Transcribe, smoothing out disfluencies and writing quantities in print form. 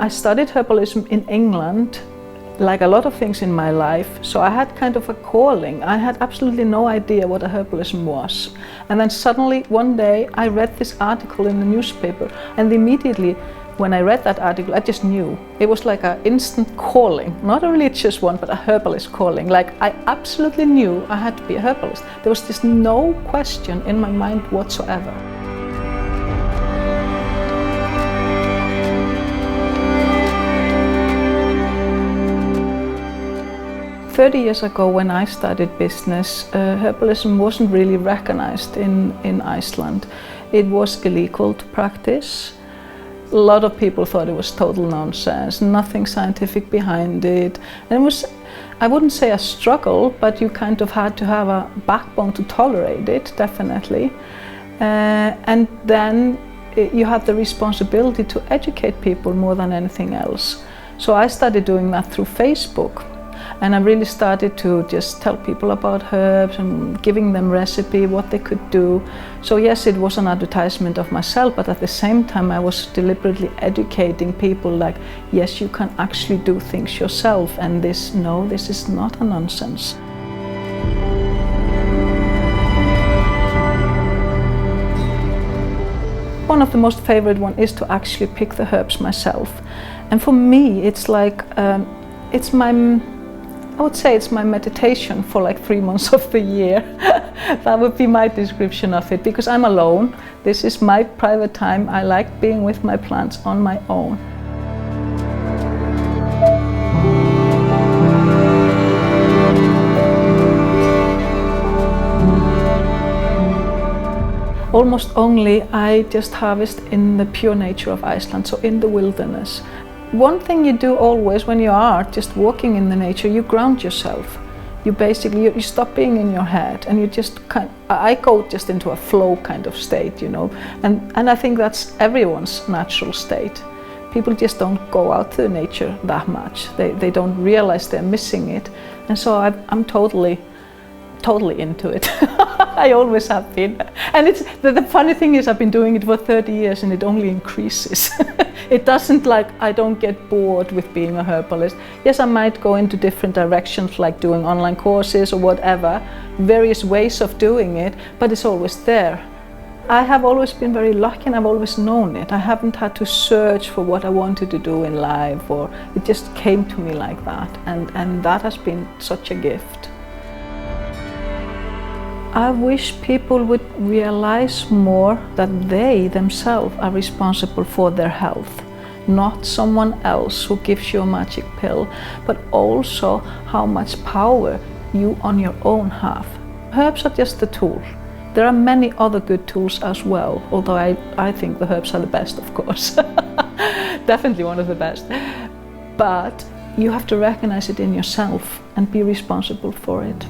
I studied herbalism in England, like a lot of things in my life, so I had kind of a calling. I had absolutely no idea what a herbalism was. And then suddenly one day I read this article in the newspaper, and immediately when I read that article I just knew. It was like an instant calling, not a religious one but a herbalist calling. Like I absolutely knew I had to be a herbalist. There was just no question in my mind whatsoever. 30 years ago, when I started business, herbalism wasn't really recognized in Iceland. It was illegal to practice. A lot of people thought it was total nonsense, nothing scientific behind it. And it was, I wouldn't say a struggle, but you kind of had to have a backbone to tolerate it, definitely. And then you had the responsibility to educate people more than anything else. So I started doing that through Facebook. And I really started to just tell people about herbs and giving them recipe, what they could do. So yes, it was an advertisement of myself, but at the same time I was deliberately educating people like, yes, you can actually do things yourself, and this is not a nonsense. One of the most favorite one is to actually pick the herbs myself. And for me, it's like, I would say it's my meditation for like 3 months of the year. That would be my description of it, because I'm alone. This is my private time. I like being with my plants on my own. Almost only I just harvest in the pure nature of Iceland, so in the wilderness. One thing you do always when you are just walking in the nature, you ground yourself. You stop being in your head, and you just I go just into a flow kind of state, you know. And I think that's everyone's natural state. People just don't go out to nature that much. They don't realize they're missing it. And so I'm totally into it. I always have been. And it's the funny thing is I've been doing it for 30 years and it only increases. It doesn't, like, I don't get bored with being a herbalist. Yes, I might go into different directions, like doing online courses or whatever, various ways of doing it, but it's always there. I have always been very lucky, and I've always known it. I haven't had to search for what I wanted to do in life, or it just came to me like that, and that has been such a gift. I wish people would realize more that they themselves are responsible for their health, not someone else who gives you a magic pill, but also how much power you on your own have. Herbs are just a tool. There are many other good tools as well, although I think the herbs are the best, of course. Definitely one of the best. But you have to recognize it in yourself and be responsible for it.